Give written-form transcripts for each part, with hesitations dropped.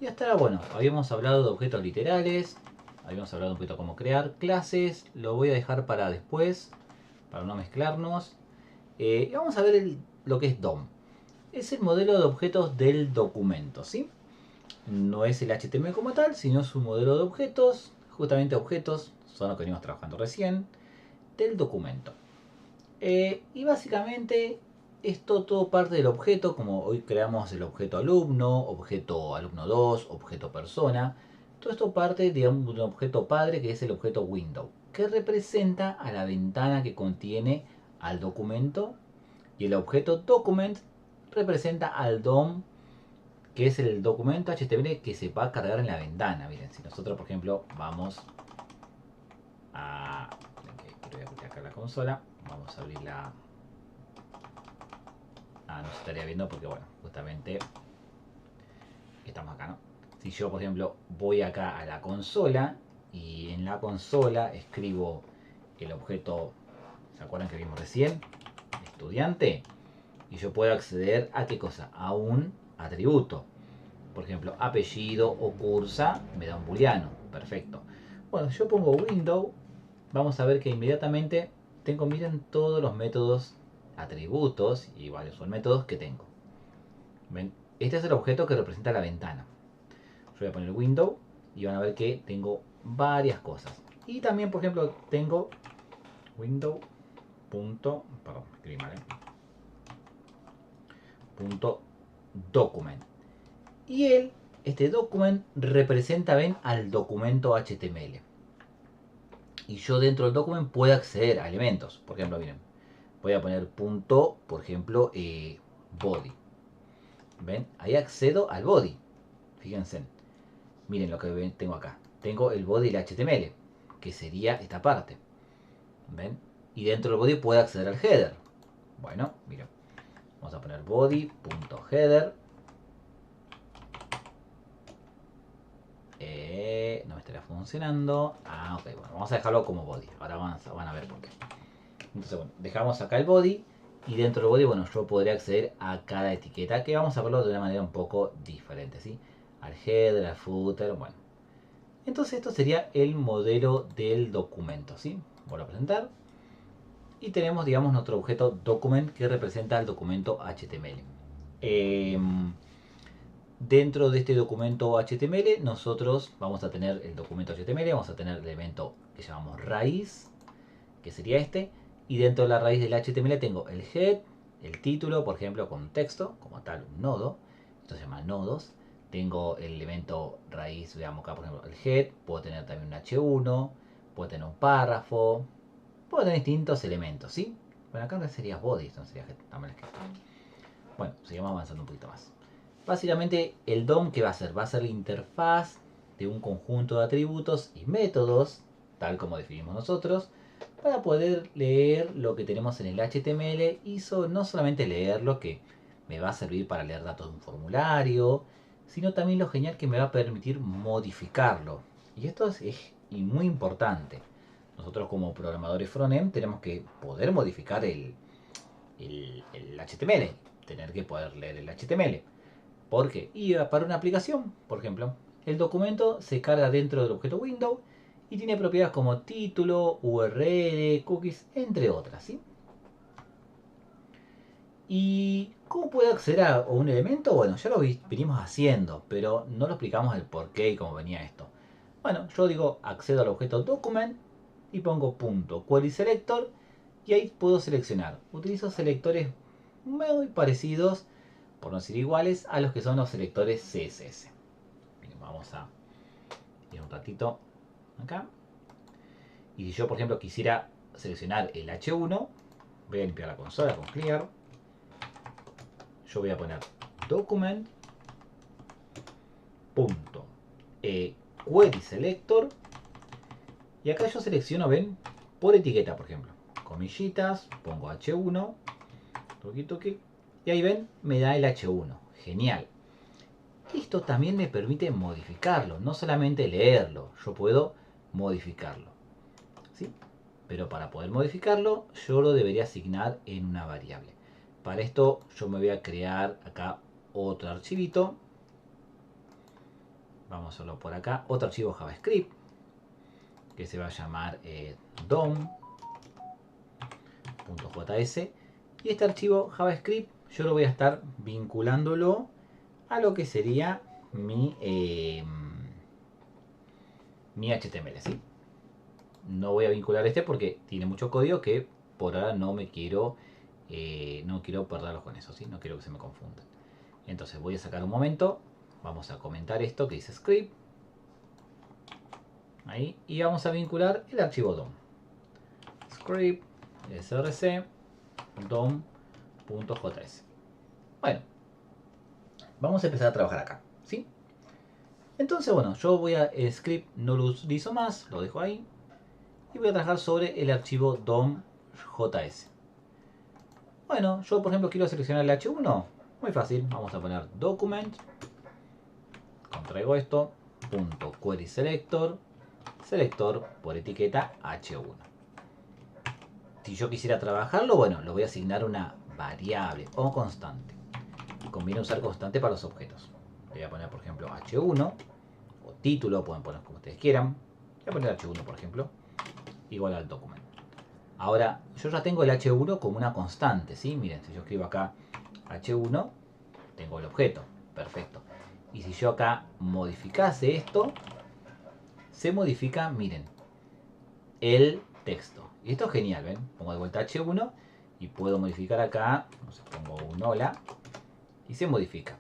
Y hasta ahora, bueno, habíamos hablado de objetos literales, habíamos hablado un poquito de cómo crear clases, lo voy a dejar para después, para no mezclarnos. Y vamos a ver lo que es DOM. Es el modelo de objetos del documento, ¿sí? No es el HTML como tal, sino es un modelo de objetos, justamente objetos, son los que venimos trabajando recién, del documento. Y básicamente esto todo parte del objeto, como hoy creamos el objeto alumno 2, objeto persona. Todo esto parte de un objeto padre que es el objeto window, que representa a la ventana que contiene al documento. Y el objeto document representa al DOM, que es el documento HTML que se va a cargar en la ventana. Miren, si nosotros por ejemplo vamos a... Voy a abrir acá la consola, vamos a abrir la... no se estaría viendo porque bueno, justamente estamos acá, ¿no? Si yo por ejemplo voy acá a la consola y en la consola escribo el objeto, ¿se acuerdan que vimos recién? Estudiante. Y yo puedo acceder a qué cosa, a un atributo. Por ejemplo, apellido o cursa me da un booleano. Perfecto. Bueno, yo pongo window, vamos a ver que inmediatamente tengo, miren todos los métodos, atributos y varios son métodos que tengo. ¿Ven? Este es el objeto que representa la ventana. Yo voy a poner window y van a ver que tengo varias cosas. Y también, por ejemplo, tengo window. Perdón, escribí mal, punto document. Y este document representa, ven, al documento HTML. Y yo dentro del document puedo acceder a elementos. Por ejemplo, miren, voy a poner punto, por ejemplo, body. ¿Ven? Ahí accedo al body. Fíjense. Miren lo que tengo acá. Tengo el body del HTML, que sería esta parte. ¿Ven? Y dentro del body puedo acceder al header. Bueno, miren. Vamos a poner body.header. No me estará funcionando. Ok, bueno, vamos a dejarlo como body. Ahora van a ver por qué. Entonces, bueno, dejamos acá el body. Y dentro del body, bueno, yo podría acceder a cada etiqueta, que vamos a verlo de una manera un poco diferente, ¿sí? Al header, al footer, bueno. Entonces esto sería el modelo del documento, ¿sí? Voy a presentar. Y tenemos, digamos, nuestro objeto document que representa el documento HTML. Dentro de este documento HTML nosotros vamos a tener el documento HTML, vamos a tener el elemento que llamamos raíz, que sería este, y dentro de la raíz del HTML tengo el head, el título, por ejemplo, con texto, como tal, un nodo, esto se llama nodos. Tengo el elemento raíz, veamos acá, por ejemplo, el head, puedo tener también un H1, puedo tener un párrafo, puedo tener distintos elementos, ¿sí? Bueno, acá sería body, esto no sería head, también es que... Bueno, seguimos avanzando un poquito más. Básicamente el DOM, ¿qué va a ser? Va a ser la interfaz de un conjunto de atributos y métodos, tal como definimos nosotros, para poder leer lo que tenemos en el HTML y no solamente leerlo, que me va a servir para leer datos de un formulario, sino también lo genial que me va a permitir modificarlo. Y esto es muy importante. Nosotros como programadores frontend tenemos que poder modificar el HTML, tener que poder leer el HTML. ¿Por qué? Y para una aplicación, por ejemplo, el documento se carga dentro del objeto window y tiene propiedades como título, URL, cookies, entre otras, ¿sí? ¿Y cómo puedo acceder a un elemento? Bueno, ya lo vinimos haciendo, pero no lo explicamos el por qué y cómo venía esto. Bueno, yo digo accedo al objeto document y pongo punto query selector y ahí puedo seleccionar. Utilizo selectores muy parecidos, por no decir iguales, a los que son los selectores CSS. Bien, vamos a ir un ratito acá. Y si yo, por ejemplo, quisiera seleccionar el H1, voy a limpiar la consola con clear. Yo voy a poner document punto query selector y acá yo selecciono, ven, por etiqueta, por ejemplo, comillitas, pongo H1, toqui toqui, y ahí ven, me da el H1. Genial. Esto también me permite modificarlo, no solamente leerlo, yo puedo modificarlo, ¿sí? Pero para poder modificarlo, yo lo debería asignar en una variable. Para esto yo me voy a crear acá otro archivito Vamos a hacerlo por acá. Otro archivo JavaScript que se va a llamar dom.js. Y este archivo JavaScript yo lo voy a estar vinculándolo a lo que sería mi HTML, ¿sí? No voy a vincular este porque tiene mucho código que por ahora no quiero perderlos con eso, ¿sí? No quiero que se me confundan. Entonces voy a sacar un momento, vamos a comentar esto que dice script, ahí, y vamos a vincular el archivo DOM. Script src dom.js. Bueno, vamos a empezar a trabajar acá, ¿sí? Entonces, bueno, yo voy a script, no lo utilizo más, lo dejo ahí. Y voy a trabajar sobre el archivo dom.js. Bueno, yo por ejemplo quiero seleccionar el H1. Muy fácil, vamos a poner document, contraigo esto, punto query selector, selector por etiqueta H1. Si yo quisiera trabajarlo, bueno, lo voy a asignar una variable o constante. Conviene usar constante para los objetos. Le voy a poner por ejemplo H1 o título, pueden poner como ustedes quieran. Voy a poner H1 por ejemplo, igual al documento. Ahora, yo ya tengo el H1 como una constante, ¿sí? Miren, si yo escribo acá H1, tengo el objeto, perfecto. Y si yo acá modificase esto, se modifica, miren, el texto. Y esto es genial, ¿ven? Pongo de vuelta H1 y puedo modificar acá, no sé, pongo un hola y se modifica.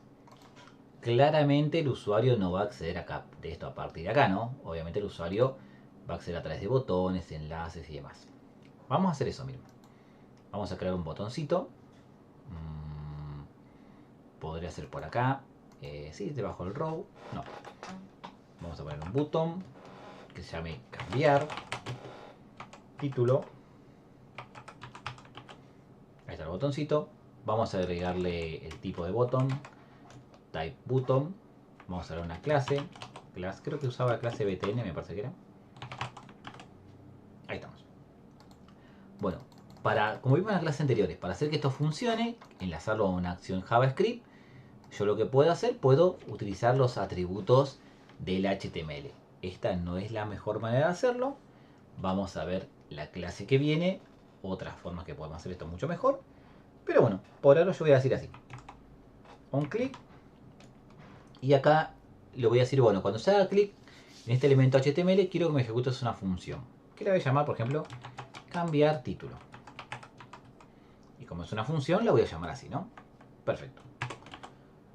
Claramente el usuario no va a acceder acá, de esto a partir de acá, ¿no? Obviamente el usuario va a acceder a través de botones, enlaces y demás. Vamos a hacer eso, miren. Vamos a crear un botoncito. Podría ser por acá. Sí, debajo del row. No. Vamos a poner un botón que se llame cambiar título. Ahí está el botoncito. Vamos a agregarle el tipo de botón. Type button. Vamos a dar una clase. Creo que usaba la clase btn, me parece que era. Ahí estamos. Bueno, como vimos en las clases anteriores, para hacer que esto funcione, enlazarlo a una acción JavaScript, yo lo que puedo hacer, puedo utilizar los atributos del HTML. Esta no es la mejor manera de hacerlo. Vamos a ver la clase que viene, otras formas que podemos hacer esto mucho mejor. Pero bueno, por ahora yo voy a decir así. On click. Y acá le voy a decir, bueno, cuando se haga clic en este elemento HTML, quiero que me ejecute una función. Que le voy a llamar, por ejemplo, cambiar título. Y como es una función, la voy a llamar así, ¿no? Perfecto.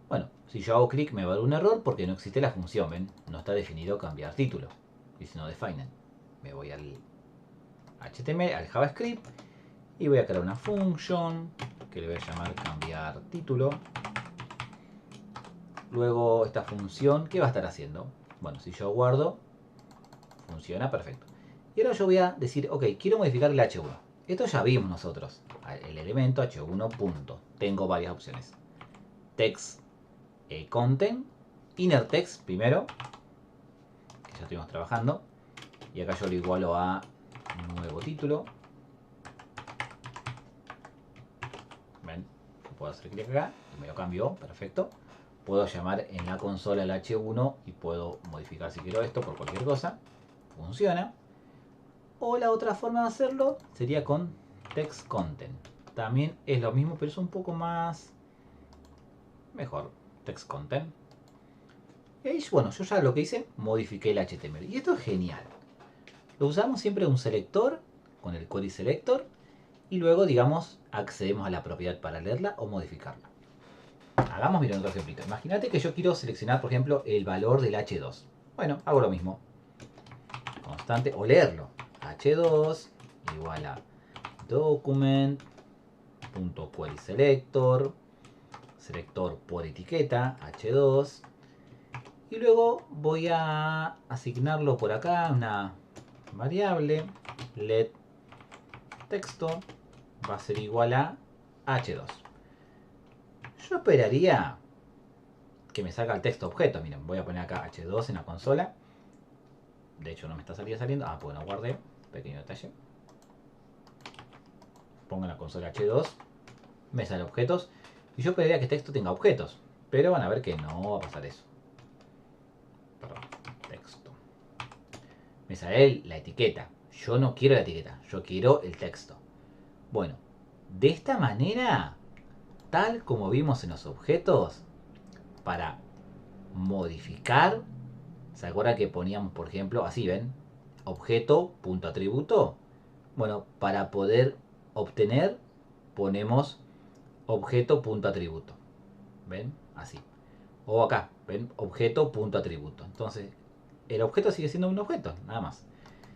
Bueno, si yo hago clic me va a dar un error porque no existe la función, ¿ven? No está definido cambiar título. Dice no definen. Me voy al HTML, al JavaScript y voy a crear una función que le voy a llamar cambiar título. Luego esta función, ¿qué va a estar haciendo? Bueno, si yo guardo, funciona perfecto. Y ahora yo voy a decir, ok, quiero modificar el H1. Esto ya vimos nosotros. El elemento H1 punto. Tengo varias opciones. Text content, inner text primero, que ya estuvimos trabajando, y acá yo lo igualo a nuevo título. Ven, puedo hacer clic acá y me lo cambio, perfecto. Puedo llamar en la consola el H1 y puedo modificar si quiero esto por cualquier cosa, funciona. O la otra forma de hacerlo sería con text content, también es lo mismo pero es un poco más mejor. Text content. Y bueno, yo ya lo que hice, modifiqué el HTML. Y esto es genial. Lo usamos siempre un selector, con el query selector, y luego, digamos, accedemos a la propiedad para leerla o modificarla. Hagamos, miren, otro ejemplito. Imagínate que yo quiero seleccionar, por ejemplo, el valor del H2. Bueno, hago lo mismo. Constante, o leerlo. H2 igual a document.query selector, selector por etiqueta, H2. Y luego voy a asignarlo por acá una variable let texto va a ser igual a H2. Yo esperaría que me salga el texto objeto. Miren, voy a poner acá H2 en la consola. De hecho no me está saliendo. Ah, pues no guardé. Pequeño detalle. Pongo en la consola H2. Me sale objetos. Y yo esperaría que el texto tenga objetos. Pero van a ver que no va a pasar eso. perdón, texto. Me sale la etiqueta. Yo no quiero la etiqueta, yo quiero el texto. Bueno, de esta manera, tal como vimos en los objetos, para modificar, ¿se acuerdan que poníamos, por ejemplo, así ven? Objeto, punto atributo. Bueno, para poder obtener, ponemos objeto, punto atributo. ¿Ven? Así. O acá, ¿ven? Objeto, punto atributo. Entonces, el objeto sigue siendo un objeto, nada más.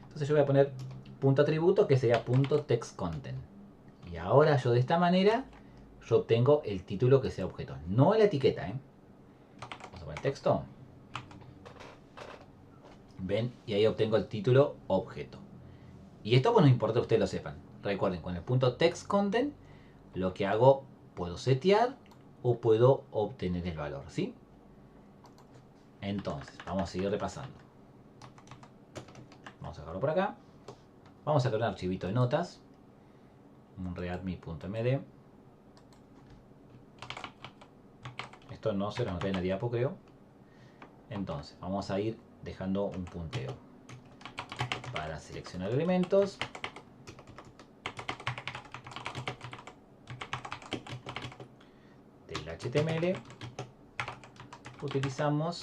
Entonces yo voy a poner punto atributo, que sería punto text content. Y ahora yo de esta manera, yo obtengo el título que sea objeto. No la etiqueta, ¿eh? Vamos a poner texto. ¿Ven? Y ahí obtengo el título objeto. Y esto pues no importa que ustedes lo sepan. Recuerden, con el punto text content, lo que hago, puedo setear o puedo obtener el valor, ¿sí? Entonces, vamos a seguir repasando. Vamos a dejarlo por acá. Vamos a crear un archivito de notas. Un readme.md. Esto no se lo anoté en la diapo, creo. Entonces, vamos a ir dejando un punteo para seleccionar elementos. Del HTML utilizamos,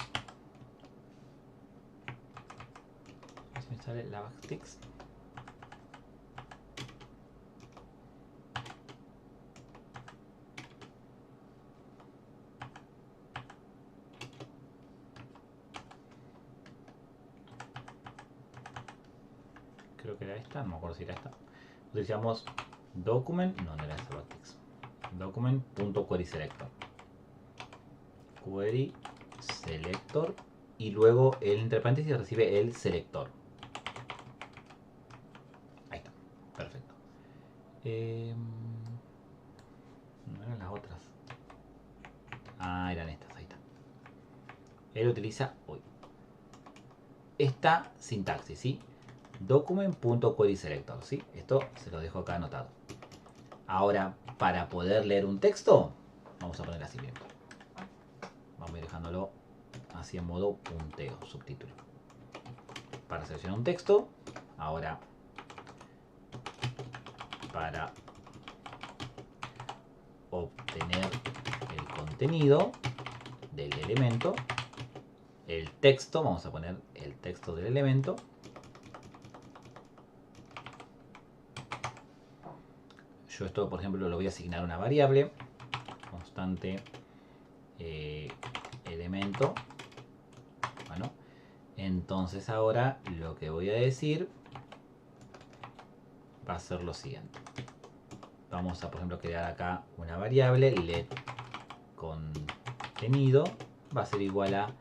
si me sale la backtext, creo que era esta, no me acuerdo si era esta. Utilizamos document, no era esta backtext, document.querySelector, query selector, y luego el entre paréntesis recibe el selector. Ahí está, perfecto. No eran las otras. Ah, eran estas, ahí está. Él utiliza hoy esta sintaxis, ¿sí? Document.querySelector, ¿sí? Esto se lo dejo acá anotado. Ahora, para poder leer un texto, vamos a poner así bien. Vamos a ir dejándolo así en modo punteo, subtítulo. Para seleccionar un texto, ahora para obtener el contenido del elemento, el texto, vamos a poner el texto del elemento. Yo esto, por ejemplo, lo voy a asignar a una variable constante elemento. Bueno, entonces ahora lo que voy a decir va a ser lo siguiente. Vamos a, por ejemplo, crear acá una variable let contenido, va a ser igual a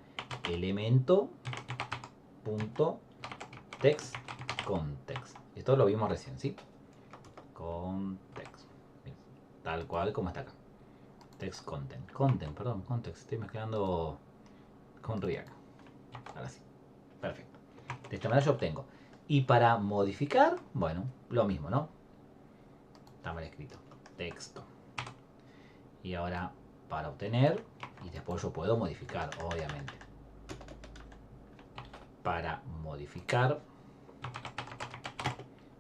elemento punto text context. Esto lo vimos recién, ¿sí? Context, tal cual como está acá. Text content, perdón, context, estoy mezclando con React. Ahora sí, perfecto. De esta manera yo obtengo. Y para modificar, bueno, lo mismo, ¿no? Está mal escrito, texto. Y ahora para obtener, y después yo puedo modificar, obviamente. Para modificar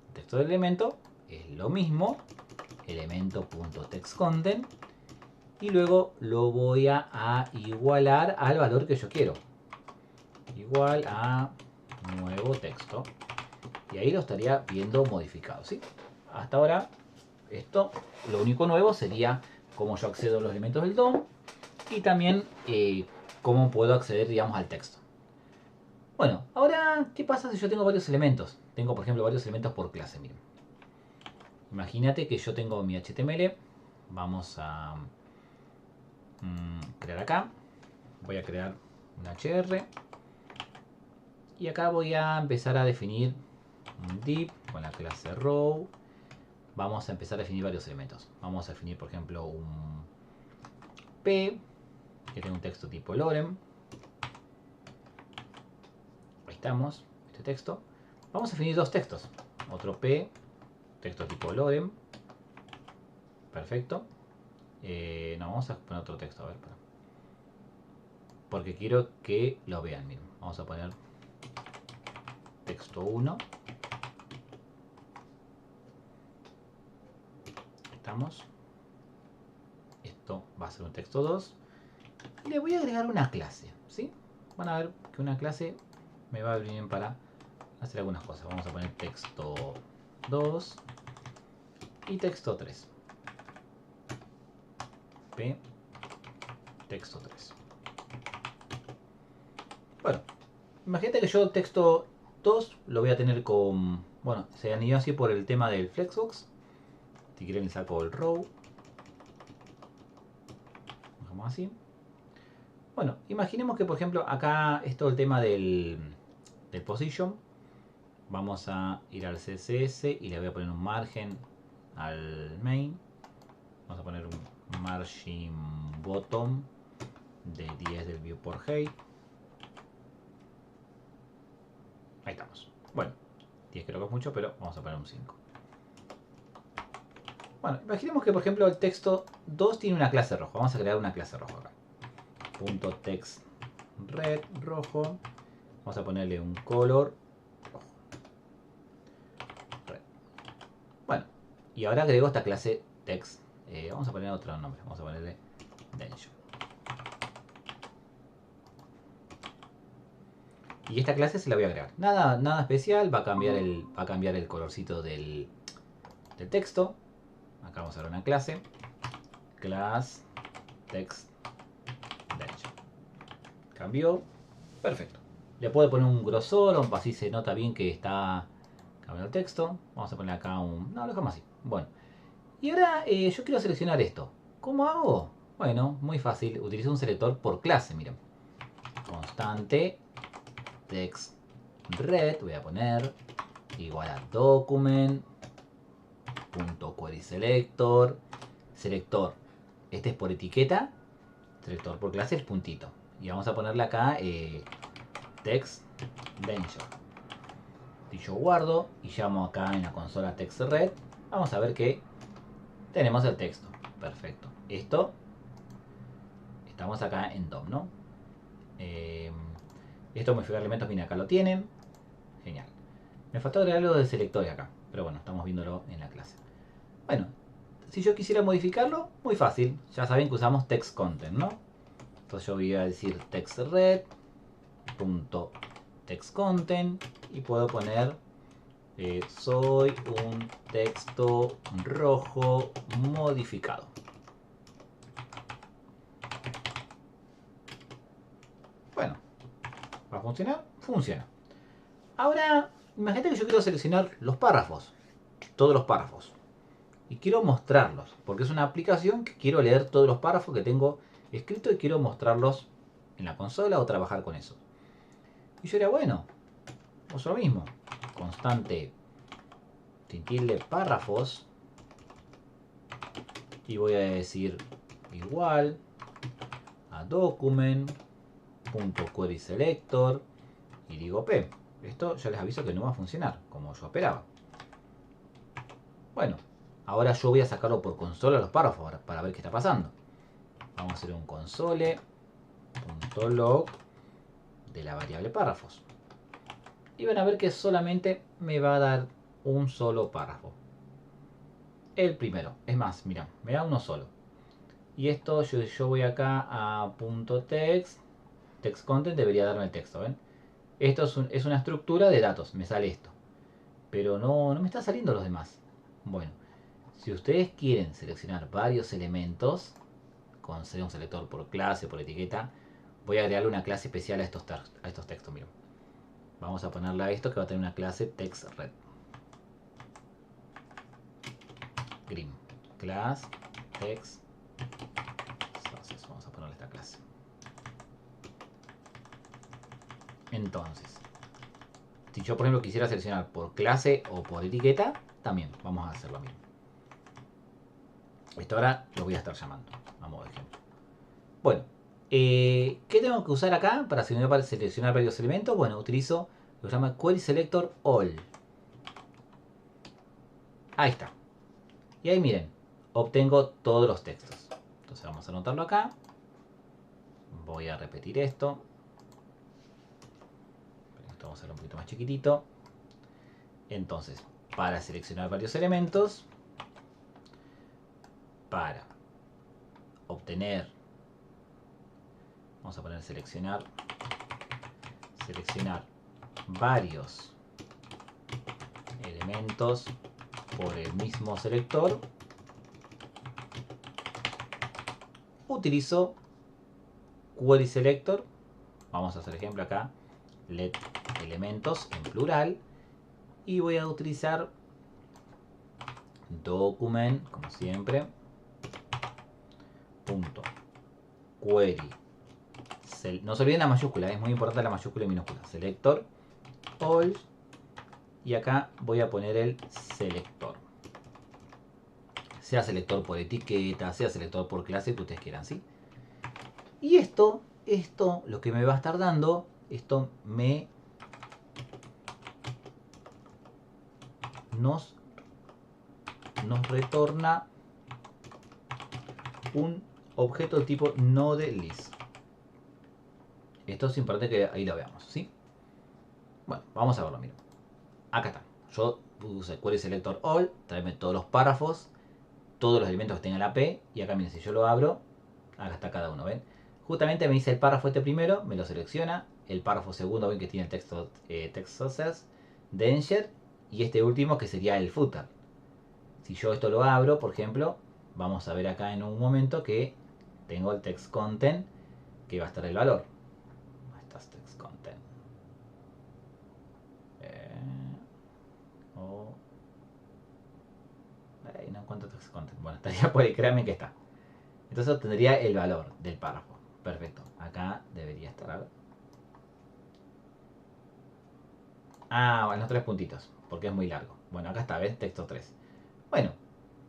el texto del elemento es lo mismo, elemento.textContent, y luego lo voy a igualar al valor que yo quiero. Igual a nuevo texto. Y ahí lo estaría viendo modificado, ¿sí? Hasta ahora, esto, lo único nuevo sería cómo yo accedo a los elementos del DOM y también cómo puedo acceder, digamos, al texto. Bueno, ahora, ¿qué pasa si yo tengo varios elementos? Tengo, por ejemplo, varios elementos por clase, miren. Imagínate que yo tengo mi HTML. Vamos a crear acá. Voy a crear un HR. Y acá voy a empezar a definir un div con la clase row. Vamos a empezar a definir varios elementos. Vamos a definir, por ejemplo, un P, que tiene un texto tipo lorem. Ahí estamos, este texto. Vamos a definir dos textos. Otro P, texto tipo lorem. Perfecto. No, vamos a poner otro texto, a ver. Porque quiero que lo vean, miren. Vamos a poner texto 1. Estamos. Esto va a ser un texto 2. Y le voy a agregar una clase, ¿sí? Van a ver que una clase me va bien para hacer algunas cosas. Vamos a poner texto 2 y texto 3. P, texto 3. Bueno, imagínate que yo texto 2 lo voy a tener con... Bueno, se anidió así por el tema del Flexbox. Si quieren le saco el row. Dejamos así. Bueno, imaginemos que por ejemplo acá es todo el tema del position. Vamos a ir al CSS y le voy a poner un margen al main. Vamos a poner un margin bottom de 10 del viewport height. Ahí estamos. Bueno, 10 creo que es mucho, pero vamos a poner un 5. Bueno, imaginemos que por ejemplo el texto 2 tiene una clase roja. Vamos a crear una clase roja acá. Punto text red rojo. Vamos a ponerle un color rojo. Red. Bueno, y ahora agrego esta clase text. Vamos a poner otro nombre. Vamos a ponerle dimension. Y esta clase se la voy a agregar. Nada especial. Va a cambiar el colorcito del texto. Acá vamos a ver una clase. Class text dimension. Cambió. Perfecto. Le puedo poner un grosor, así se nota bien que está cambiando el texto. Vamos a poner acá un... No, lo dejamos así. Bueno. Y ahora yo quiero seleccionar esto. ¿Cómo hago? Bueno, muy fácil. Utilizo un selector por clase, miren. Constante text red. Voy a poner igual a document. Punto query selector. Selector. Este es por etiqueta. Selector por clase es puntito. Y vamos a ponerle acá text dimension. Si yo guardo y llamo acá en la consola text red, vamos a ver que tenemos el texto. Perfecto. Esto estamos acá en DOM, ¿no? Esto modificar elementos, mira, acá lo tienen. Genial. Me faltó agregar algo de selector acá, pero bueno, estamos viéndolo en la clase. Bueno, si yo quisiera modificarlo, muy fácil. Ya saben que usamos text content, ¿no? Entonces yo voy a decir text red punto text content y puedo poner soy un texto rojo modificado. Bueno, ¿va a funcionar? Funciona. Ahora, imagínate que yo quiero seleccionar los párrafos, todos los párrafos, y quiero mostrarlos, porque es una aplicación que quiero leer todos los párrafos que tengo escritos y quiero mostrarlos en la consola o trabajar con eso. Y yo diría, bueno, pues lo mismo, constante sin tilde párrafos, y voy a decir igual a document.query selector y digo p. Esto ya les aviso que no va a funcionar como yo esperaba. Bueno, ahora yo voy a sacarlo por consola los párrafos para ver qué está pasando. Vamos a hacer un console.log de la variable párrafos. Y van a ver que solamente me va a dar un solo párrafo. El primero. Es más, mira, me da uno solo. Y esto yo voy acá a .text. Text content debería darme el texto, ¿ven? Esto es una estructura de datos, me sale esto. Pero no me está saliendo los demás. Bueno, si ustedes quieren seleccionar varios elementos, con ser un selector por clase, por etiqueta, voy a agregarle una clase especial a estos textos. Miren. Vamos a ponerle a esto que va a tener una clase text red. Green. Class text. Entonces vamos a ponerle esta clase. Entonces, si yo por ejemplo quisiera seleccionar por clase o por etiqueta, también vamos a hacer lo mismo. Esto ahora lo voy a estar llamando, a modo de ejemplo. Bueno, ¿qué tengo que usar acá para seleccionar varios elementos? Bueno, utilizo lo que se llama Query Selector All. Ahí está. Y ahí miren, obtengo todos los textos. Entonces vamos a anotarlo acá. Voy a repetir esto. vamos a hacerlo un poquito más chiquitito. Entonces, para seleccionar varios elementos, para obtener, vamos a poner seleccionar varios elementos por el mismo selector, utilizo query selector. Vamos a hacer ejemplo acá, let elementos en plural, y voy a utilizar document, como siempre, punto query. No se olviden la mayúscula, es muy importante la mayúscula y minúscula. Selector all, y acá voy a poner el selector. Sea selector por etiqueta, sea selector por clase, que ustedes quieran, ¿sí? Y esto lo que me va a estar dando, esto nos retorna un objeto de tipo nodeList. Esto es importante que ahí lo veamos, ¿sí? Bueno, vamos a verlo, miren. Acá está. Yo puse query selector all, tráeme todos los párrafos, todos los elementos que tengan la P, y acá miren, si yo lo abro, acá está cada uno, ¿ven? Justamente me dice el párrafo este primero, me lo selecciona, el párrafo segundo, ven que tiene el texto text sources, danger, y este último que sería el footer. Si yo esto lo abro, por ejemplo, vamos a ver acá en un momento que tengo el text content, que va a estar el valor. Ahí está text content. No encuentro text content. Bueno, estaría por ahí, créanme que está. Entonces obtendría el valor del párrafo. Perfecto. Acá debería estar. Ah, bueno, los tres puntitos, porque es muy largo. Bueno, acá está, ¿ves? Texto 3. Bueno,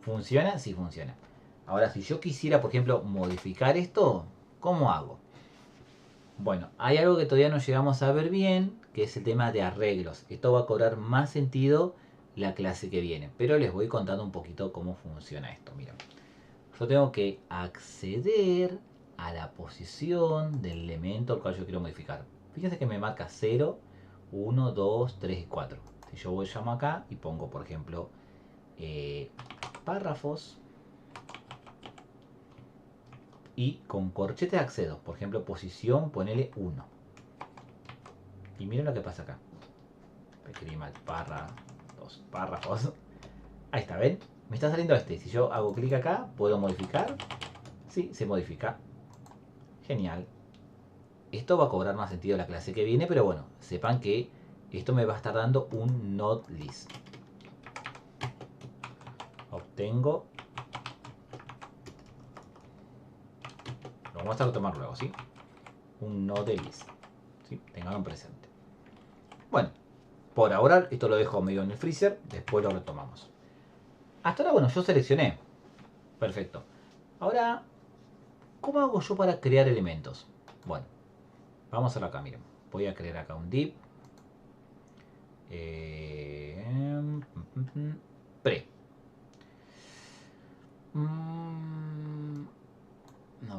¿funciona? Sí funciona. Ahora, si yo quisiera, por ejemplo, modificar esto, ¿cómo hago? Bueno, hay algo que todavía no llegamos a ver bien, que es el tema de arreglos. Esto va a cobrar más sentido la clase que viene, pero les voy contando un poquito cómo funciona esto. Miren, yo tengo que acceder a la posición del elemento al cual yo quiero modificar. Fíjense que me marca 0, 1, 2, 3 y 4. Si yo llamo acá y pongo, por ejemplo, párrafos, y con corchete accedo, por ejemplo, posición, ponele 1. Y miren lo que pasa acá. Escribí mal, dos párrafos. Ahí está, ¿ven? Me está saliendo este. Si yo hago clic acá, puedo modificar. Sí, se modifica. Genial. Esto va a cobrar más sentido la clase que viene, pero bueno, sepan que esto me va a estar dando un nodeList. Obtengo. Lo vamos a retomar luego, ¿sí? Un nodeList. ¿Sí? Tenganlo presente. Bueno, por ahora esto lo dejo medio en el freezer, después lo retomamos. Hasta ahora, bueno, yo seleccioné. Perfecto. Ahora, ¿cómo hago yo para crear elementos? Bueno, vamos a hacerlo acá, miren. Voy a crear acá un div. Pre. No,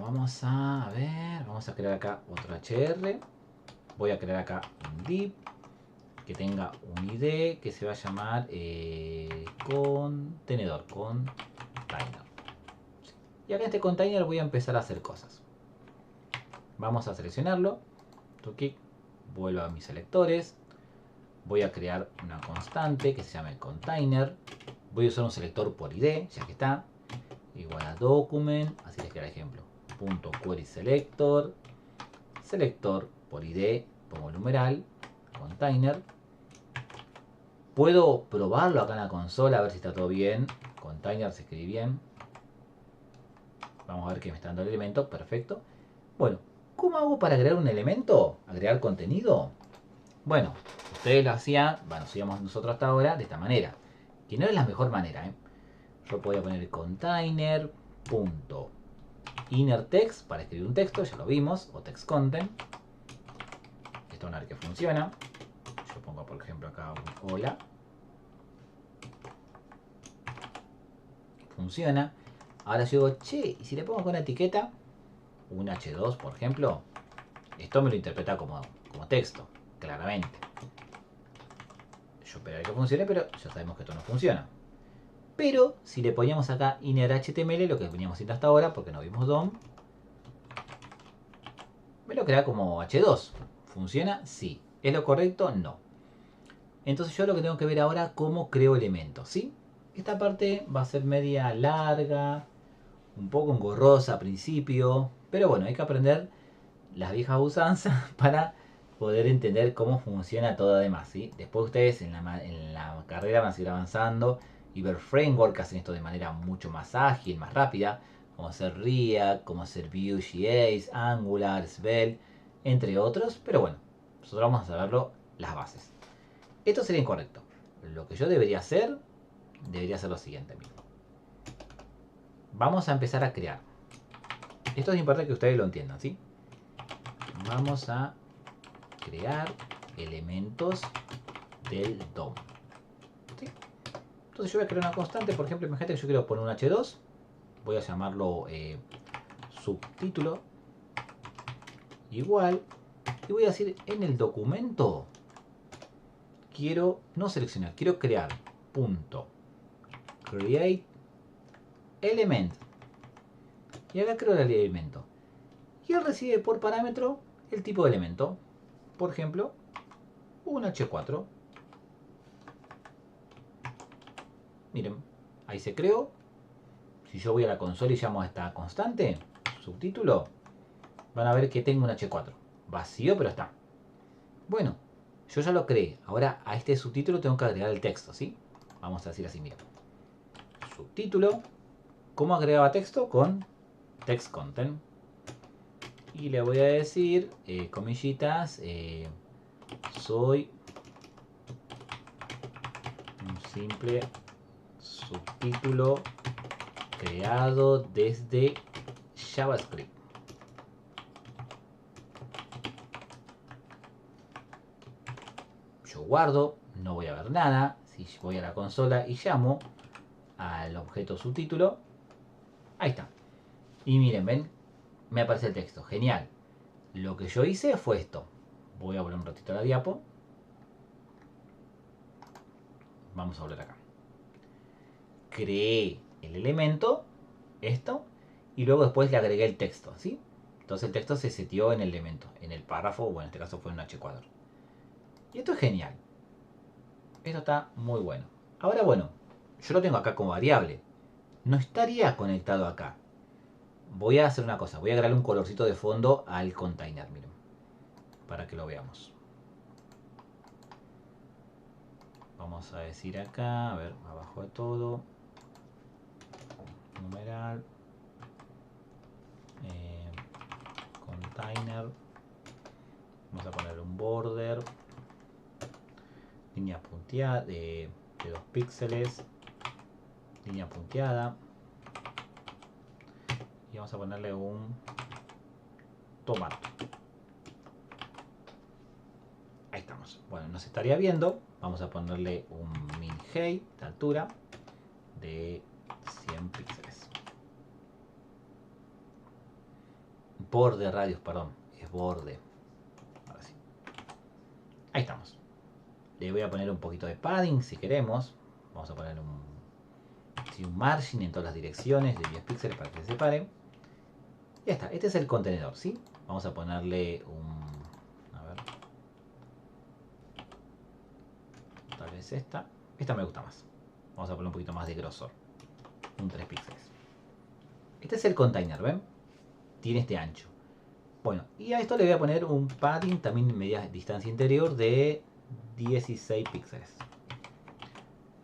vamos a ver. Vamos a crear acá otro hr. Voy a crear acá un div que tenga un id que se va a llamar contenedor. Container. Y acá en este container voy a empezar a hacer cosas. Vamos a seleccionarlo. Clic. Vuelvo a mis selectores. Voy a crear una constante que se llama el container. Voy a usar un selector por id, ya que está. Igual a document, así les queda el ejemplo. Punto query selector. Selector por id, pongo el numeral. Container. Puedo probarlo acá en la consola a ver si está todo bien. Container se escribe bien. Vamos a ver que me está dando el elemento. Perfecto. Bueno, ¿cómo hago para agregar un elemento? ¿Agregar contenido? Bueno, ustedes lo hacían, bueno, hacíamos nosotros hasta ahora de esta manera. Que no es la mejor manera, ¿eh? Yo podía poner container punto inner text para escribir un texto, ya lo vimos, o text content. Esto es una que funciona. Yo pongo, por ejemplo, acá un hola. Funciona. Ahora yo digo, che, y si le pongo con una etiqueta, un H2, por ejemplo, esto me lo interpreta como texto. claramente. Yo esperaría que funcione, pero ya sabemos que esto no funciona. Pero si le poníamos acá inner HTML, lo que veníamos haciendo hasta ahora, porque no vimos DOM, me lo crea como H2. ¿Funciona? Sí. ¿Es lo correcto? No. Entonces yo lo que tengo que ver ahora, cómo creo elementos, ¿sí? Esta parte va a ser media larga, un poco engorrosa al principio, pero bueno, hay que aprender las viejas usanzas para poder entender cómo funciona todo además, ¿sí? Después ustedes en la carrera van a seguir avanzando y ver framework que hacen esto de manera mucho más ágil, más rápida, como ser React, como ser Vue.js, Angular, Svelte, entre otros, pero bueno, nosotros vamos a saberlo las bases. Esto sería incorrecto. Lo que yo debería hacer lo siguiente, amigo. Vamos a empezar a crear. Esto es importante que ustedes lo entiendan, ¿sí? Vamos a crear elementos del DOM. ¿Sí? Entonces yo voy a crear una constante, por ejemplo, imagínate que yo quiero poner un H2, voy a llamarlo subtítulo, igual, y voy a decir en el documento, quiero, no seleccionar, quiero crear, punto, create element, y acá creo el elemento, y él recibe por parámetro el tipo de elemento, por ejemplo, un H4. Miren, ahí se creó. Si yo voy a la consola y llamo a esta constante, subtítulo, van a ver que tengo un H4. Vacío, pero está. Bueno, yo ya lo creé. Ahora a este subtítulo tengo que agregar el texto, ¿sí? Vamos a decir así, mira. Subtítulo. ¿Cómo agregaba texto? Con text content. Y le voy a decir, comillitas, soy un simple subtítulo creado desde JavaScript. Yo guardo, no voy a ver nada. Si voy a la consola y llamo al objeto subtítulo, ahí está. Y miren, ven, me aparece el texto. Genial. Lo que yo hice fue esto. Voy a volver un ratito a la diapo. Vamos a volver acá. Creé el elemento, esto, y luego después le agregué el texto, ¿sí? Entonces el texto se setió en el elemento, en el párrafo, o en este caso fue un H4. Y esto es genial. Esto está muy bueno. Ahora bueno, yo lo tengo acá como variable. No estaría conectado acá. Voy a hacer una cosa. Voy a agregarle un colorcito de fondo al container, miren. Para que lo veamos. Vamos a decir acá, a ver, abajo de todo. Numeral. Container. Vamos a poner un border. Línea punteada de 2 píxeles. Línea punteada. Y vamos a ponerle un tomato. Ahí estamos. Bueno, nos estaría viendo. Vamos a ponerle un min height de altura de 100 píxeles. Borde radius, perdón. Es borde. Ahora sí. Ahí estamos. Le voy a poner un poquito de padding si queremos. Vamos a poner un margin en todas las direcciones de 10 píxeles para que se separe. Ya está, este es el contenedor, ¿sí? Vamos a ponerle un... A ver. Tal vez esta. Esta me gusta más. Vamos a poner un poquito más de grosor. Un 3 píxeles. Este es el container, ¿ven? Tiene este ancho. Bueno, y a esto le voy a poner un padding también media distancia interior de 16 píxeles.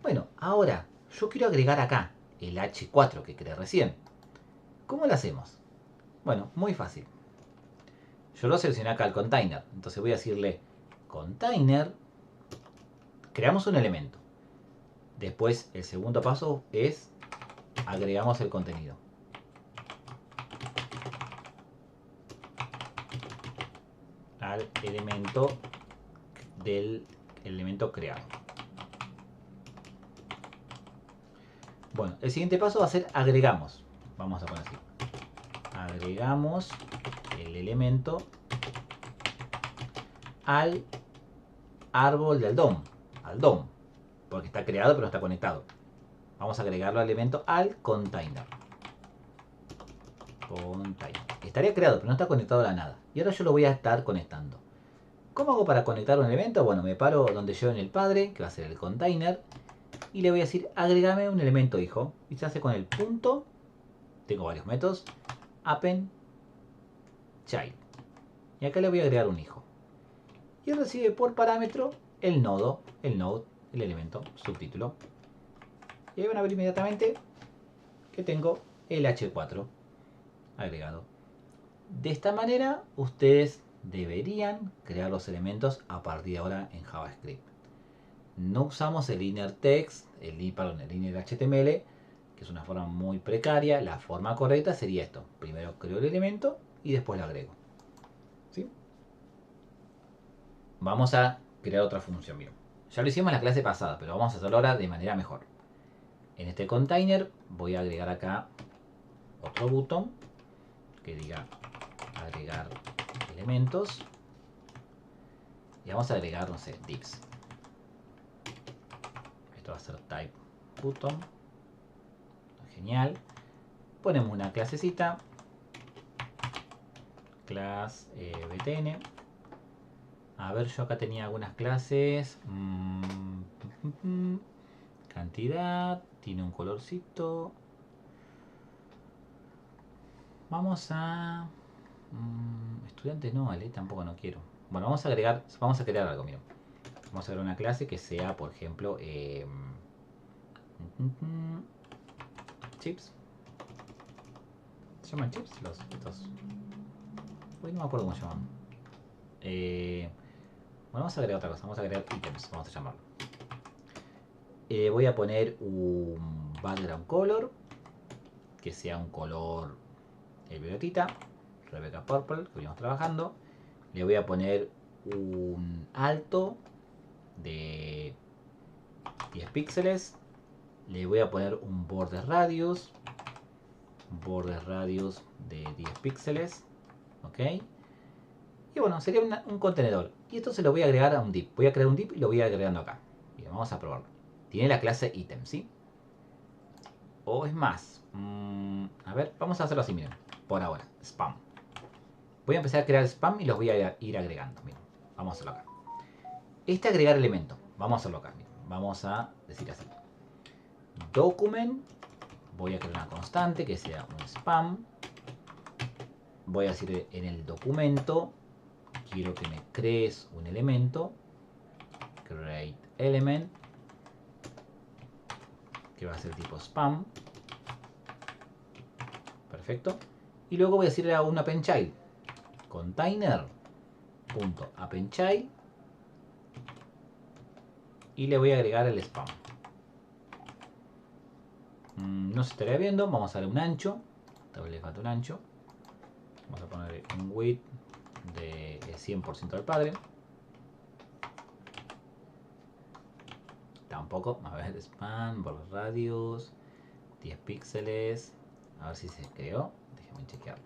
Bueno, ahora yo quiero agregar acá el H4 que creé recién. ¿Cómo lo hacemos? Bueno, muy fácil. Yo lo seleccioné acá al container. Entonces voy a decirle container. Creamos un elemento. Después el segundo paso es agregamos el contenido. Al elemento del elemento creado. Bueno, el siguiente paso va a ser agregamos. Vamos a poner así. Agregamos el elemento al árbol del DOM, al DOM, porque está creado pero no está conectado. Vamos a agregarlo al elemento al container. Estaría creado pero no está conectado a la nada. Y ahora yo lo voy a estar conectando. ¿Cómo hago para conectar un elemento? Bueno, me paro donde yo en el padre, que va a ser el container, y le voy a decir agregame un elemento hijo. Y se hace con el punto. Tengo varios métodos. Append child. Y acá le voy a agregar un hijo. Y recibe por parámetro el nodo, el elemento, subtítulo. Y ahí van a ver inmediatamente que tengo el H4 agregado. De esta manera ustedes deberían crear los elementos a partir de ahora en JavaScript. No usamos el inner text, el inner HTML, que es una forma muy precaria. La forma correcta sería esto. Primero creo el elemento y después lo agrego. ¿Sí? Vamos a crear otra función. Bien. Ya lo hicimos en la clase pasada, pero vamos a hacerlo ahora de manera mejor. En este container voy a agregar acá otro botón que diga agregar elementos. Y vamos a agregar, no sé, divs. Esto va a ser type button. Genial. Ponemos una clasecita. Class btn. A ver, yo acá tenía algunas clases. Cantidad. Tiene un colorcito. Vamos a... estudiantes no, vale, tampoco no quiero. Bueno, vamos a crear algo, miren. Vamos a crear una clase que sea, por ejemplo, chips. ¿Se llaman chips? Estos. Uy, no me acuerdo cómo se llaman. Bueno, vamos a agregar otra cosa. Vamos a agregar ítems, vamos a llamarlo. Voy a poner un background color, que sea un color violetita, Rebecca Purple, que venimos trabajando. Le voy a poner un alto de 10 píxeles. Le voy a poner un border radius de 10 píxeles. Ok. Y bueno, sería un contenedor. Y esto se lo voy a agregar a un div. Voy a crear un div y lo voy a ir agregando acá. Bien, vamos a probarlo. Tiene la clase item, ¿sí? O es más. A ver, vamos a hacerlo así, miren. Por ahora, spam. Voy a empezar a crear spam y los voy a ir agregando. Miren, vamos a hacerlo acá. Agregar elemento. Vamos a hacerlo acá. Miren. Vamos a decir así. Document. Voy a crear una constante que sea un spam. Voy a decir en el documento. Quiero que me crees un elemento. Create element. Que va a ser tipo spam. Perfecto. Y luego voy a decirle a un append child. Container.append child. Y le voy a agregar el spam. No se estaría viendo. Vamos a darle un ancho. Tal vez le falta un ancho. Vamos a poner un width de 100% del padre. Tampoco. A ver, spam, border radius, 10 píxeles. A ver si se creó. Déjenme chequear.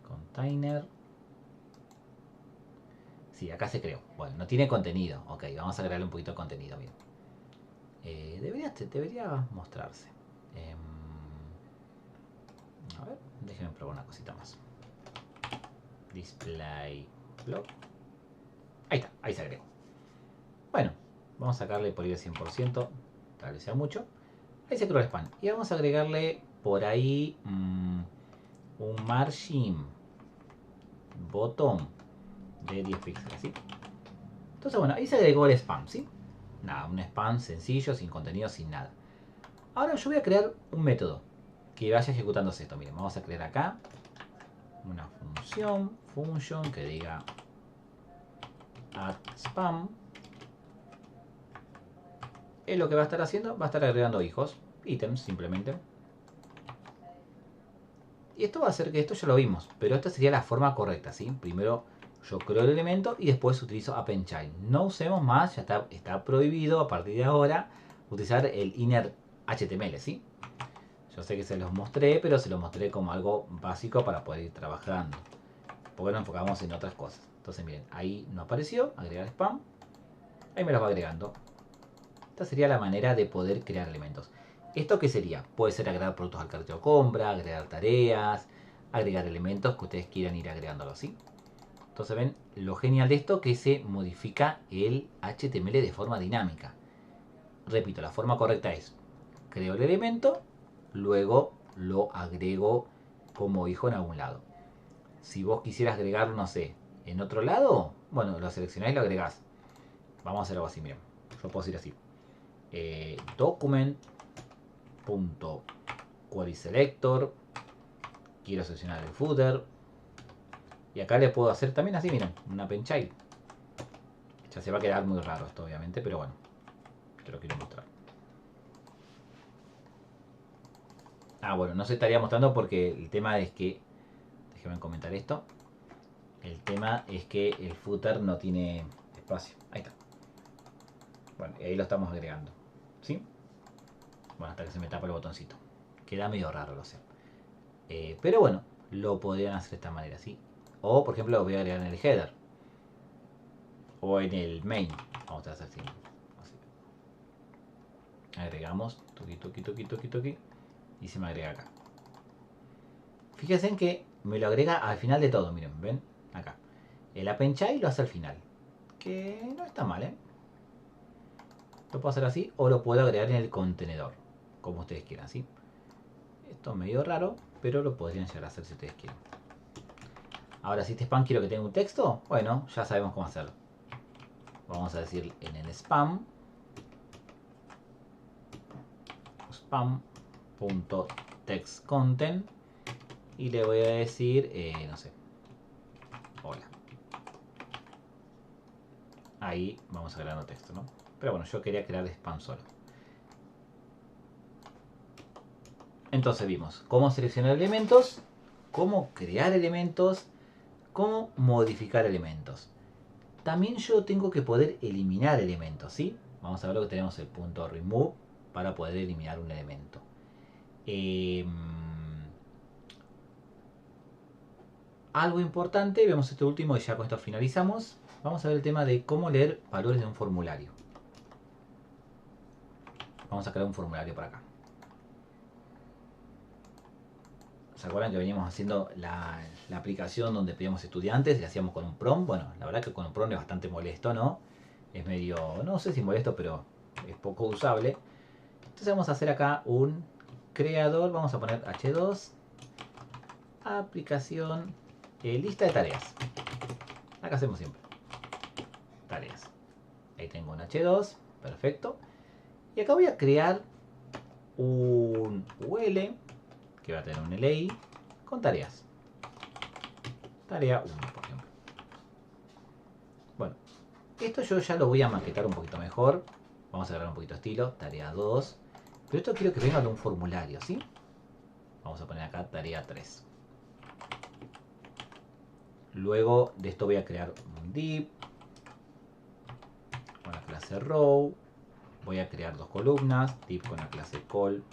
Container. Sí, acá se creó. Bueno, no tiene contenido. Ok, vamos a agregarle un poquito de contenido. Bien. Debería mostrarse. A ver, déjenme probar una cosita más. Display block. Ahí está, ahí se agregó. Bueno, vamos a sacarle por ahí el 100%. Tal vez sea mucho. Ahí se creó el span. Y vamos a agregarle por ahí un margin bottom de 10 píxeles, ¿sí? Entonces, bueno, ahí se agregó el spam, ¿sí? Nada, un spam sencillo, sin contenido, sin nada. Ahora yo voy a crear un método que vaya ejecutándose esto. Miren, vamos a crear acá una function que diga add spam. Es lo que va a estar haciendo, va a estar agregando hijos, ítems simplemente. Y esto va a hacer que esto ya lo vimos, pero esta sería la forma correcta, ¿sí? Primero yo creo el elemento y después utilizo append child. No usemos más, ya está prohibido a partir de ahora utilizar el inner HTML, ¿sí? Yo sé que se los mostré, pero se los mostré como algo básico para poder ir trabajando. porque nos enfocamos en otras cosas. Entonces miren, ahí no apareció, agregar spam, ahí me los va agregando. Esta sería la manera de poder crear elementos. ¿Esto qué sería? Puede ser agregar productos al carrito de compra, agregar tareas, agregar elementos que ustedes quieran ir agregándolo así. Entonces ven lo genial de esto, que se modifica el HTML de forma dinámica. Repito, la forma correcta es: creo el elemento, luego lo agrego como hijo en algún lado. Si vos quisieras agregarlo, no sé, en otro lado, bueno, lo seleccionáis y lo agregás. Vamos a hacer algo así, miren. Yo puedo decir así: document.querySelector, quiero seleccionar el footer, y acá le puedo hacer también así, miren, una penchild. Ya se va a quedar muy raro esto, obviamente, pero bueno, te lo quiero mostrar. Ah, bueno, no se estaría mostrando porque el tema es que, déjenme comentar esto, el tema es que el footer no tiene espacio. Ahí está. Bueno, y ahí lo estamos agregando, ¿sí? Bueno, hasta que se me tapa el botoncito. Queda medio raro, lo sé. Pero bueno, lo podrían hacer de esta manera, ¿sí? O, por ejemplo, lo voy a agregar en el header. O en el main. Vamos a hacer así. Agregamos, toqui, toqui, toqui, toqui, toqui. Y se me agrega acá. Fíjense en que me lo agrega al final de todo, miren, ¿ven? Acá. El append child lo hace al final. Que no está mal, ¿eh? Lo puedo hacer así o lo puedo agregar en el contenedor. Como ustedes quieran, ¿sí? Esto es medio raro, pero lo podrían llegar a hacer si ustedes quieren. Ahora, si este spam quiero que tenga un texto, bueno, ya sabemos cómo hacerlo. Vamos a decir en el spam.textContent, y le voy a decir, no sé, hola. Ahí vamos agregando texto, ¿no? Pero bueno, yo quería crear spam solo. Entonces vimos cómo seleccionar elementos, cómo crear elementos, cómo modificar elementos. También yo tengo que poder eliminar elementos, ¿sí? Vamos a ver lo que tenemos el punto remove para poder eliminar un elemento. Algo importante, vemos este último y ya con esto finalizamos. Vamos a ver el tema de cómo leer valores de un formulario. Vamos a crear un formulario por acá. ¿Se acuerdan que veníamos haciendo la aplicación donde pedíamos estudiantes y hacíamos con un prompt? Bueno, la verdad que con un prompt es bastante molesto, ¿no? Es medio, no sé si molesto, pero es poco usable. Entonces vamos a hacer acá un creador. Vamos a poner h2 aplicación lista de tareas. Acá hacemos siempre tareas. Ahí tengo un h2, perfecto. Y acá voy a crear un UL que va a tener un LI con tareas. Tarea 1, por ejemplo. Bueno, esto yo ya lo voy a maquetar un poquito mejor. Vamos a agarrar un poquito de estilo, tarea 2. Pero esto quiero que venga de un formulario, ¿sí? Vamos a poner acá tarea 3. Luego de esto voy a crear un div con la clase row. Voy a crear dos columnas, div con la clase call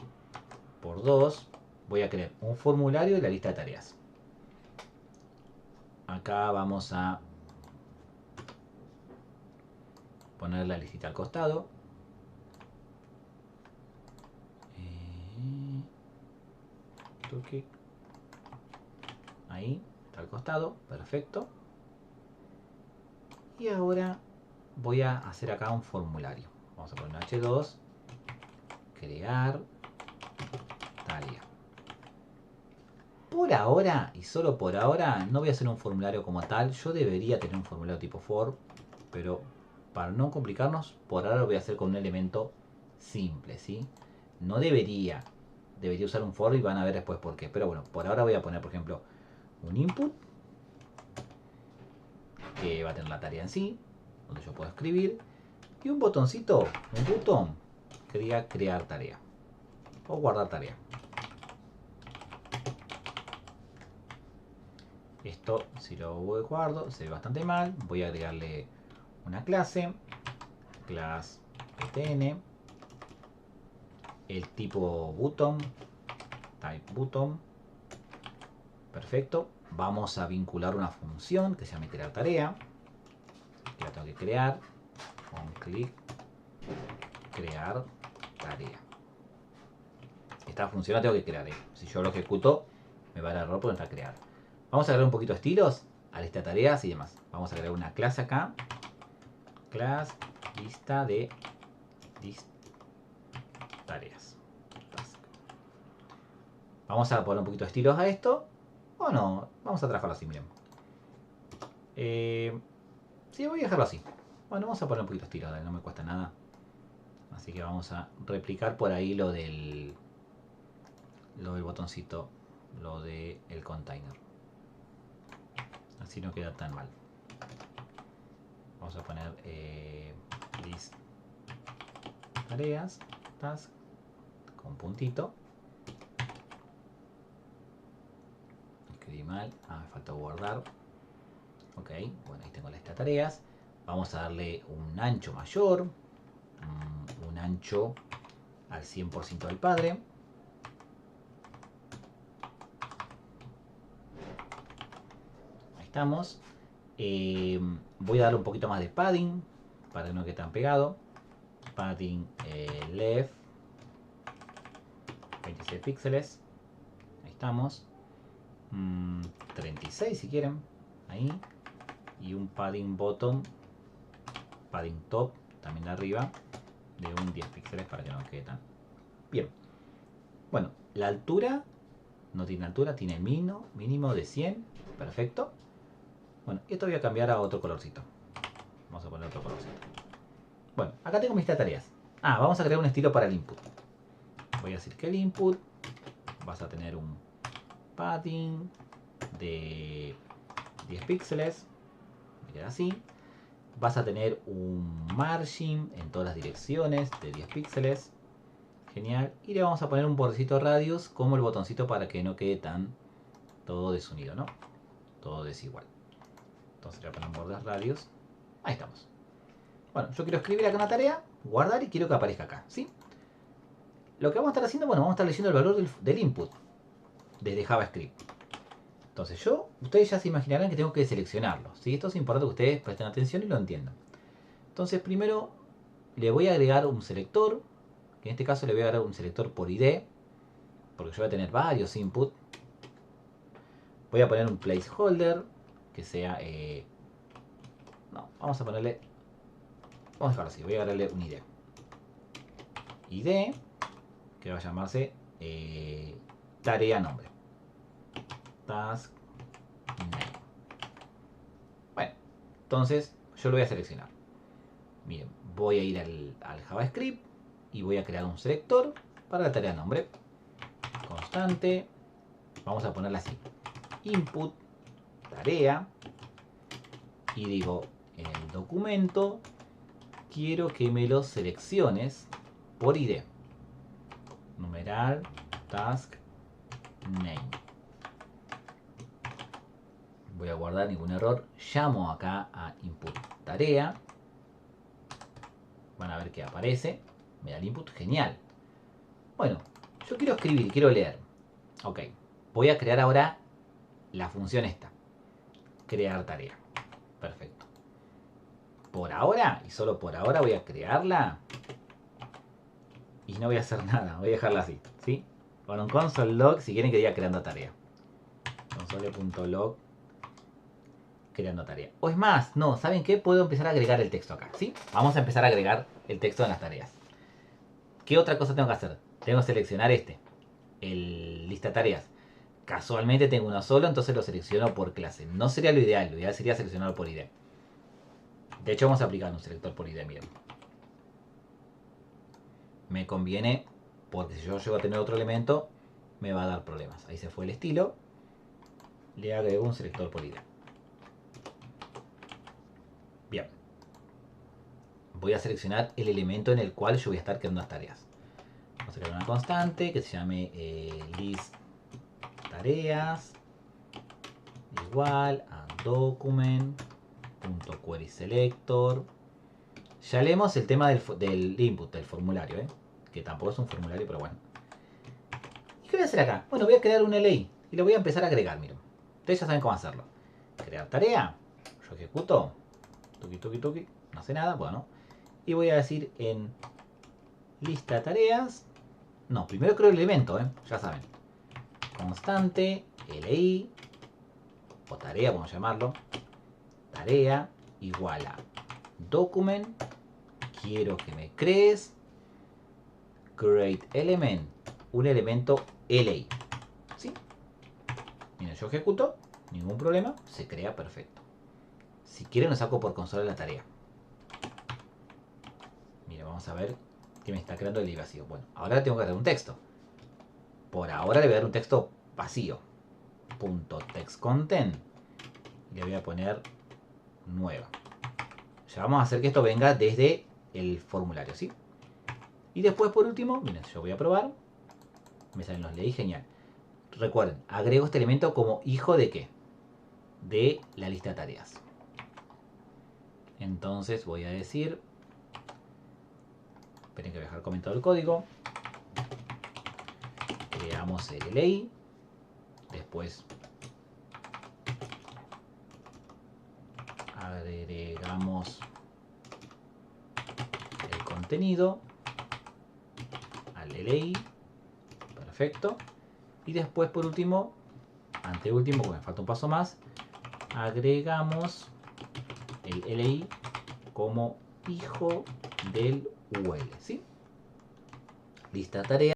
por 2. Voy a crear un formulario y la lista de tareas. Acá vamos a poner la listita al costado. Ahí, está al costado, perfecto. Y ahora voy a hacer acá un formulario. Vamos a poner un H2, crear tarea. Por ahora, y solo por ahora, no voy a hacer un formulario como tal. Yo debería tener un formulario tipo for, pero para no complicarnos, por ahora lo voy a hacer con un elemento simple, ¿sí? No debería usar un for y van a ver después por qué. Pero bueno, por ahora voy a poner, por ejemplo, un input que va a tener la tarea en sí, donde yo puedo escribir, y un botoncito, un botón que diga crear tarea o guardar tarea. Esto, si lo guardo, se ve bastante mal. Voy a agregarle una clase, class ptn, el tipo button, type button, perfecto. vamos a vincular una función que se llama crear tarea. Que la tengo que crear. Con clic. Crear tarea. Esta función la tengo que crear. Si yo lo ejecuto, me va a dar error porque no está creada. Vamos a agregar un poquito de estilos a lista de tareas y demás. Vamos a agregar una clase acá. Class lista de tareas. Vamos a poner un poquito de estilos a esto. O no, vamos a trabajarlo así, miren. Sí, voy a dejarlo así. Bueno, vamos a poner un poquito de estilos, no me cuesta nada. Así que vamos a replicar por ahí lo del botoncito, lo del container. Así no queda tan mal. Vamos a poner list tareas, task, con puntito. Escribí mal, me falta guardar. Ok, bueno, ahí tengo la lista de tareas. Vamos a darle un ancho mayor, un ancho al 100% del padre. Ahí estamos. Voy a darle un poquito más de padding para que no quede tan pegado. Padding left 26 píxeles. Ahí estamos. 36 si quieren. Ahí. Y un padding bottom, padding top también de arriba, de un 10 píxeles para que no quede tan bien. Bueno, la altura no tiene altura, tiene mínimo de 100. Perfecto. Bueno, esto voy a cambiar a otro colorcito. Vamos a poner otro colorcito. Bueno, acá tengo mis tareas. Vamos a crear un estilo para el input. Voy a decir que el input vas a tener un padding de 10 píxeles. Miren así. Vas a tener un margin en todas las direcciones de 10 píxeles. Genial. Y le vamos a poner un bordecito radius como el botoncito para que no quede tan todo desunido, ¿no? Todo desigual. Entonces le voy a poner un borde radius. Ahí estamos. Bueno, yo quiero escribir acá una tarea, guardar y quiero que aparezca acá, ¿sí? Lo que vamos a estar haciendo, bueno, vamos a estar leyendo el valor del input desde JavaScript. Entonces ustedes ya se imaginarán que tengo que seleccionarlo, ¿sí? Esto es importante que ustedes presten atención y lo entiendan. Entonces primero le voy a agregar un selector, que en este caso le voy a agregar un selector por ID, porque yo voy a tener varios inputs. Voy a poner un placeholder, que sea... no, vamos a ponerle... Vamos a dejarlo así, voy a agregarle un ID. ID, que va a llamarse tarea nombre. Task name. Bueno, entonces yo lo voy a seleccionar. Miren, voy a ir al JavaScript y voy a crear un selector para la tarea nombre. Constante. Vamos a ponerla así. Input, tarea. Y digo, en el documento quiero que me lo selecciones por ID. Numeral, task, name. Voy a guardar ningún error. Llamo acá a input tarea. Van a ver que aparece. Me da el input. Genial. Bueno, yo quiero escribir, quiero leer. Ok. Voy a crear ahora la función esta. Crear tarea. Perfecto. Por ahora, y solo por ahora, voy a crearla. Y no voy a hacer nada. Voy a dejarla así. ¿Sí? Con un console log si quieren que diga creando tarea. Console.log creando tarea. O es más, no, ¿saben qué? Puedo empezar a agregar el texto acá, ¿sí? Vamos a empezar a agregar el texto en las tareas. ¿Qué otra cosa tengo que hacer? Tengo que seleccionar el lista de tareas. Casualmente tengo uno solo, entonces lo selecciono por clase. No sería lo ideal sería seleccionarlo por ID. De hecho, vamos a aplicar un selector por ID, miren. Me conviene, porque si yo llego a tener otro elemento, me va a dar problemas. Ahí se fue el estilo. Le agrego un selector por ID. Bien. Voy a seleccionar el elemento en el cual yo voy a estar creando las tareas. Vamos a crear una constante que se llame list tareas igual a document.querySelector. Ya leemos el tema del input, del formulario, que tampoco es un formulario, pero bueno. ¿Y qué voy a hacer acá? Bueno, voy a crear un LI y lo voy a empezar a agregar, miren. Ustedes ya saben cómo hacerlo. Crear tarea. Yo ejecuto. Tuki, tuki, tuki. No hace nada. Bueno. Y voy a decir en lista de tareas. No, primero creo el elemento, ya saben. Constante, li, o tarea, vamos a llamarlo. Tarea igual a document. Quiero que me crees create element, un elemento li. ¿Sí? Miren, yo ejecuto, ningún problema, se crea perfecto. Si quieren lo saco por consola la tarea. Miren, vamos a ver que me está creando el vacío. Bueno, ahora tengo que dar un texto. Por ahora le voy a dar un texto vacío. Punto text content. Le voy a poner nueva. Ya vamos a hacer que esto venga desde el formulario, ¿sí? Y después, por último, miren, yo voy a probar. Me salen los leí, genial. Recuerden, agrego este elemento como hijo de ¿qué? De la lista de tareas. Entonces voy a decir... Esperen que voy a dejar comentado el código. Creamos el LI. Después agregamos el contenido al LI. Perfecto. Y después, por último, anteúltimo, porque me falta un paso más, agregamos el LI como hijo del UL, ¿sí? Lista tarea.